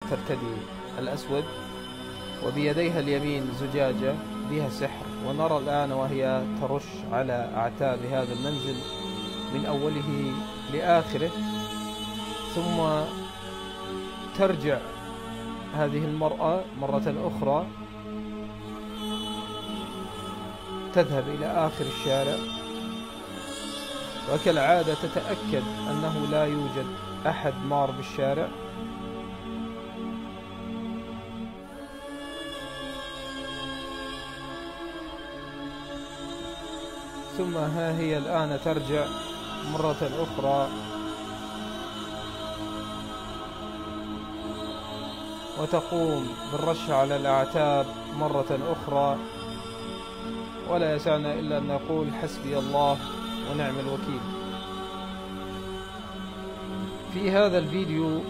ترتدي الأسود، وبيديها اليمين زجاجة بها سحر، ونرى الآن وهي ترش على أعتاب هذا المنزل من أوله لآخره. ثم ترجع هذه المرأة مرة أخرى، تذهب إلى آخر الشارع، وكالعادة تتأكد أنه لا يوجد أحد مار بالشارع، ثم ها هي الآن ترجع مرة أخرى وتقوم بالرش على الأعتاب مرة أخرى. ولا يسعنا إلا أن نقول حسبي الله ونعم الوكيل. في هذا الفيديو